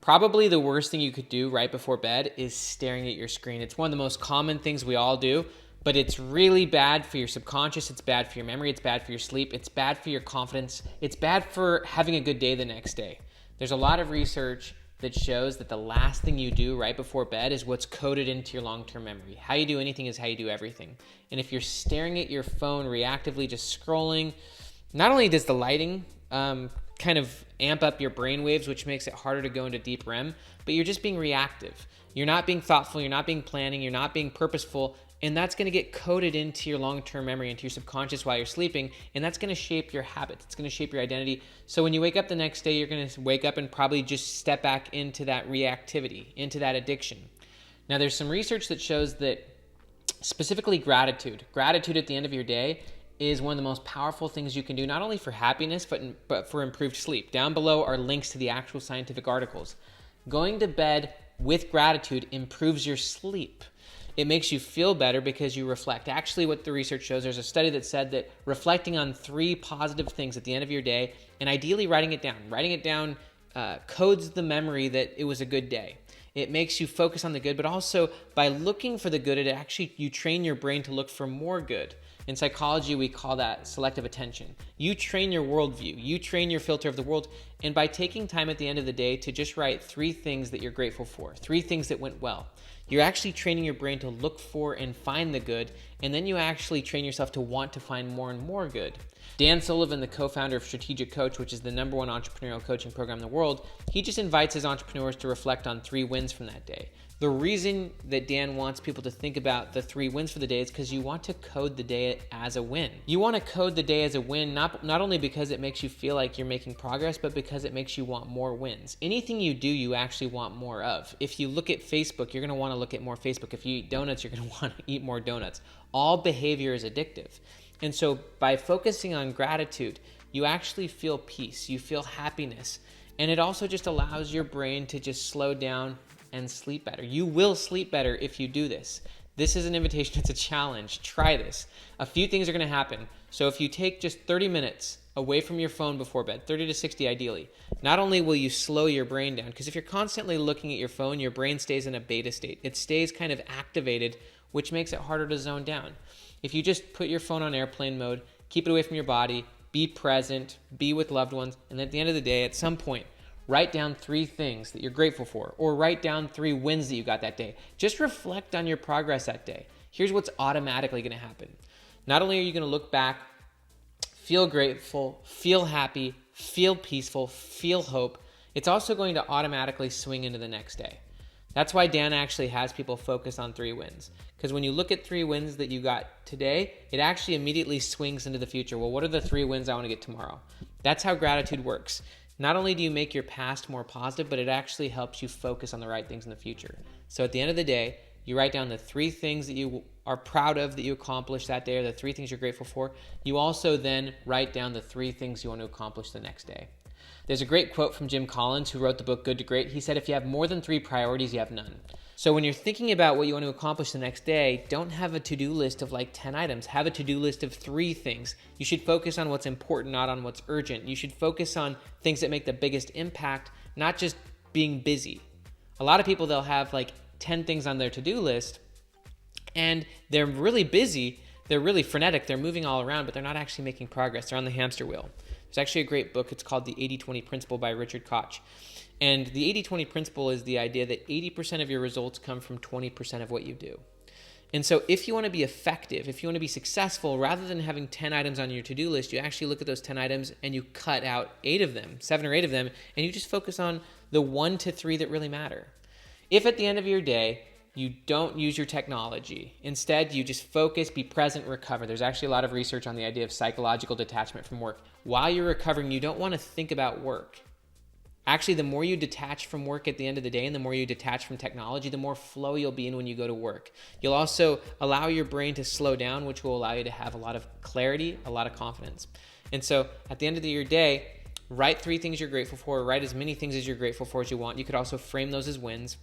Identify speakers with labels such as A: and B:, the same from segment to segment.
A: Probably the worst thing you could do right before bed is staring at your screen. It's one of the most common things we all do, but it's really bad for your subconscious. It's bad for your memory. It's bad for your sleep. It's bad for your confidence. It's bad for having a good day the next day. There's a lot of research that shows that the last thing you do right before bed is what's coded into your long-term memory. How you do anything is how you do everything. And if you're staring at your phone reactively, just scrolling, not only does the lighting kind of amp up your brain waves, which makes it harder to go into deep REM, but you're just being reactive. You're not being thoughtful, you're not being planning, you're not being purposeful, and that's going to get coded into your long-term memory, into your subconscious while you're sleeping, and that's going to shape your habits. It's going to shape your identity. So when you wake up the next day, you're going to wake up and probably just step back into that reactivity, into that addiction. Now, there's some research that shows that specifically gratitude at the end of your day is one of the most powerful things you can do, not only for happiness, but for improved sleep. Down below are links to the actual scientific articles. Going to bed with gratitude improves your sleep. It makes you feel better because you reflect. Actually, what the research shows, there's a study that said that reflecting on 3 positive things at the end of your day, and ideally writing it down codes the memory that it was a good day. It makes you focus on the good, but also by looking for the good, you train your brain to look for more good. In psychology, we call that selective attention. You train your worldview, you train your filter of the world, and by taking time at the end of the day to just write 3 things that you're grateful for, 3 things that went well, you're actually training your brain to look for and find the good, and then you actually train yourself to want to find more and more good. Dan Sullivan, the co-founder of Strategic Coach, which is the #1 entrepreneurial coaching program in the world, he just invites his entrepreneurs to reflect on 3 wins from that day. The reason that Dan wants people to think about the 3 wins for the day is because you want to code the day as a win. You want to code the day as a win, not only because it makes you feel like you're making progress, but because it makes you want more wins. Anything you do, you actually want more of. If you look at Facebook, you're going to want to look at more Facebook. If you eat donuts, you're going to want to eat more donuts. All behavior is addictive. And so by focusing on gratitude, you actually feel peace, you feel happiness, and it also just allows your brain to just slow down and sleep better. You will sleep better if you do this. This is an invitation, it's a challenge. Try this. A few things are going to happen. So if you take just 30 minutes away from your phone before bed, 30 to 60 ideally, not only will you slow your brain down, because if you're constantly looking at your phone, your brain stays in a beta state. It stays kind of activated, which makes it harder to zone down. If you just put your phone on airplane mode, keep it away from your body, be present, be with loved ones, and at the end of the day, at some point, write down 3 things that you're grateful for, or write down 3 wins that you got that day. Just reflect on your progress that day. Here's what's automatically going to happen. Not only are you going to look back, feel grateful, feel happy, feel peaceful, feel hope, it's also going to automatically swing into the next day. That's why Dan actually has people focus on 3 wins. Because when you look at 3 wins that you got today, it actually immediately swings into the future. Well, what are the 3 wins I want to get tomorrow? That's how gratitude works. Not only do you make your past more positive, but it actually helps you focus on the right things in the future. So at the end of the day, you write down the 3 things that you are proud of that you accomplished that day, or the 3 things you're grateful for. You also then write down the 3 things you want to accomplish the next day. There's a great quote from Jim Collins, who wrote the book Good to Great. He said, if you have more than 3 priorities, you have none. So when you're thinking about what you want to accomplish the next day, don't have a to-do list of like 10 items. Have a to-do list of 3 things. You should focus on what's important, not on what's urgent. You should focus on things that make the biggest impact, not just being busy. A lot of people, they'll have like 10 things on their to-do list, and they're really busy, they're really frenetic, they're moving all around, but they're not actually making progress. They're on the hamster wheel. There's actually a great book. It's called The 80-20 Principle by Richard Koch. And the 80-20 principle is the idea that 80% of your results come from 20% of what you do. And so if you want to be effective, if you want to be successful, rather than having 10 items on your to-do list, you actually look at those 10 items and you cut out 8 of them, 7 or 8 of them, and you just focus on the 1 to 3 that really matter. If at the end of your day, you don't use your technology, instead you just focus, be present, recover. There's actually a lot of research on the idea of psychological detachment from work. While you're recovering, you don't want to think about work. Actually, the more you detach from work at the end of the day and the more you detach from technology, the more flow you'll be in when you go to work. You'll also allow your brain to slow down, which will allow you to have a lot of clarity, a lot of confidence. And so at the end of your day, write 3 things you're grateful for, write as many things as you're grateful for as you want. You could also frame those as wins.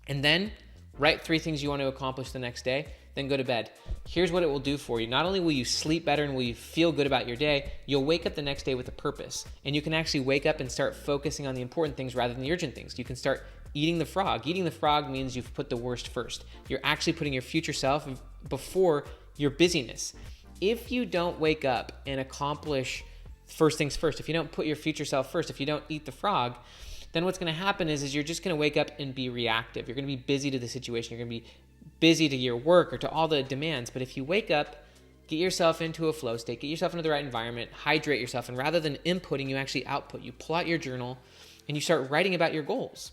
A: And then Write 3 things you want to accomplish the next day, then go to bed. Here's what it will do for you. Not only will you sleep better and will you feel good about your day, you'll wake up the next day with a purpose. And you can actually wake up and start focusing on the important things rather than the urgent things. You can start eating the frog. Eating the frog means you've put the worst first. You're actually putting your future self before your busyness. If you don't wake up and accomplish first things first, if you don't put your future self first, if you don't eat the frog, then what's going to happen is you're just going to wake up and be reactive. You're going to be busy to the situation. You're going to be busy to your work or to all the demands. But if you wake up, get yourself into a flow state, get yourself into the right environment, hydrate yourself, and rather than inputting, you actually output. You pull out your journal and you start writing about your goals.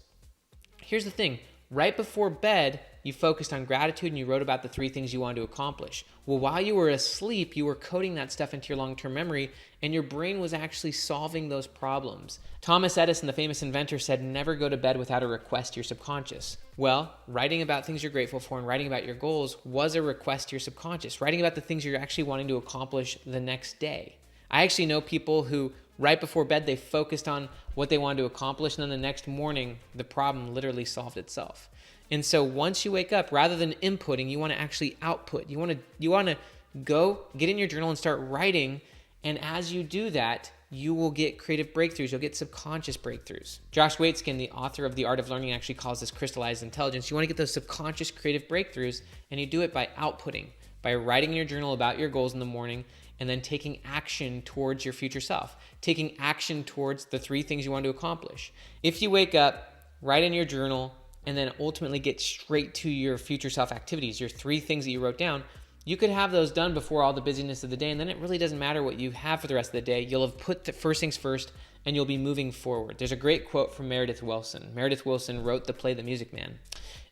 A: Here's the thing. Right before bed, you focused on gratitude and you wrote about the 3 things you wanted to accomplish. Well, while you were asleep, you were coding that stuff into your long-term memory and your brain was actually solving those problems. Thomas Edison, the famous inventor, said, never go to bed without a request to your subconscious. Well, writing about things you're grateful for and writing about your goals was a request to your subconscious. Writing about the things you're actually wanting to accomplish the next day. I actually know people who right before bed, they focused on what they wanted to accomplish, and then the next morning, the problem literally solved itself. And so once you wake up, rather than inputting, you want to actually output. You want to go get in your journal and start writing, and as you do that, you will get creative breakthroughs. You'll get subconscious breakthroughs. Josh Waitzkin, the author of The Art of Learning, actually calls this crystallized intelligence. You want to get those subconscious creative breakthroughs, and you do it by outputting, by writing in your journal about your goals in the morning, and then taking action towards your future self, taking action towards the 3 things you want to accomplish. If you wake up, write in your journal, and then ultimately get straight to your future self activities, your 3 things that you wrote down, you could have those done before all the busyness of the day, and then it really doesn't matter what you have for the rest of the day. You'll have put the first things first, and you'll be moving forward. There's a great quote from Meredith Willson. Meredith Willson wrote the play The Music Man.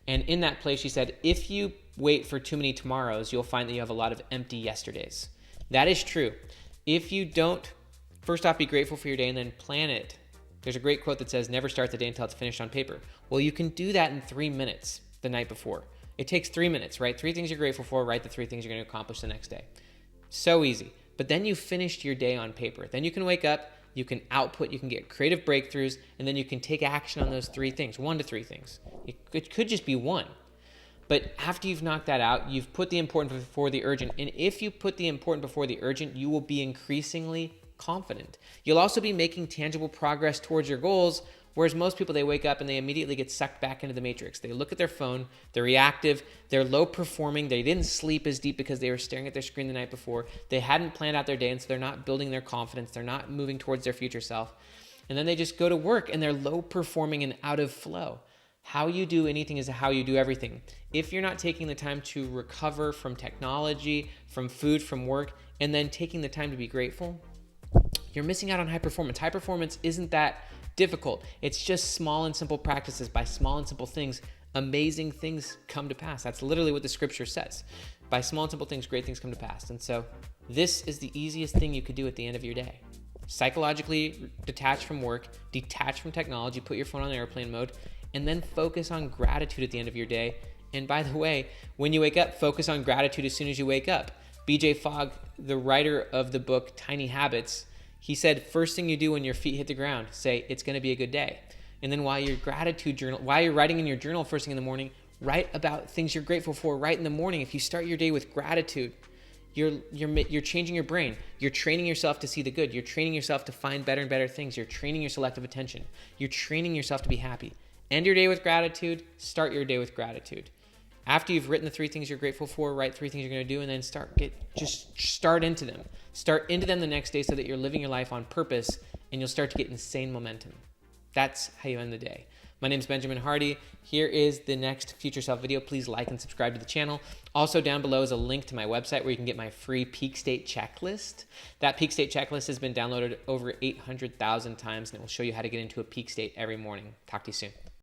A: And in that play, she said, if you wait for too many tomorrows, you'll find that you have a lot of empty yesterdays. That is true. If you don't, first off, be grateful for your day and then plan it. There's a great quote that says, never start the day until it's finished on paper. Well, you can do that in 3 minutes the night before. It takes 3 minutes, right? 3 things you're grateful for, write the 3 things you're going to accomplish the next day. So easy. But then you finished your day on paper. Then you can wake up, you can output, you can get creative breakthroughs, and then you can take action on those 3 things, 1 to 3 things. It could just be 1. But after you've knocked that out, you've put the important before the urgent. And if you put the important before the urgent, you will be increasingly confident. You'll also be making tangible progress towards your goals, whereas most people, they wake up and they immediately get sucked back into the matrix. They look at their phone, they're reactive, they're low performing, they didn't sleep as deep because they were staring at their screen the night before, they hadn't planned out their day, and so they're not building their confidence, they're not moving towards their future self. And then they just go to work and they're low performing and out of flow. How you do anything is how you do everything. If you're not taking the time to recover from technology, from food, from work, and then taking the time to be grateful, you're missing out on high performance. High performance isn't that difficult. It's just small and simple practices. By small and simple things, amazing things come to pass. That's literally what the scripture says. By small and simple things, great things come to pass. And so this is the easiest thing you could do at the end of your day. Psychologically detach from work, detach from technology, put your phone on airplane mode, and then focus on gratitude at the end of your day. And by the way, when you wake up, focus on gratitude as soon as you wake up. BJ Fogg, the writer of the book Tiny Habits, he said, first thing you do when your feet hit the ground, say, it's going to be a good day. And then while you're writing in your journal first thing in the morning, write about things you're grateful for right in the morning. If you start your day with gratitude, you're changing your brain. You're training yourself to see the good. You're training yourself to find better and better things. You're training your selective attention. You're training yourself to be happy. End your day with gratitude. Start your day with gratitude. After you've written the 3 things you're grateful for, write 3 things you're going to do, and then start into them. Start into them the next day so that you're living your life on purpose, and you'll start to get insane momentum. That's how you end the day. My name is Benjamin Hardy. Here is the next Future Self video. Please like and subscribe to the channel. Also down below is a link to my website where you can get my free peak state checklist. That peak state checklist has been downloaded over 800,000 times, and it will show you how to get into a peak state every morning. Talk to you soon.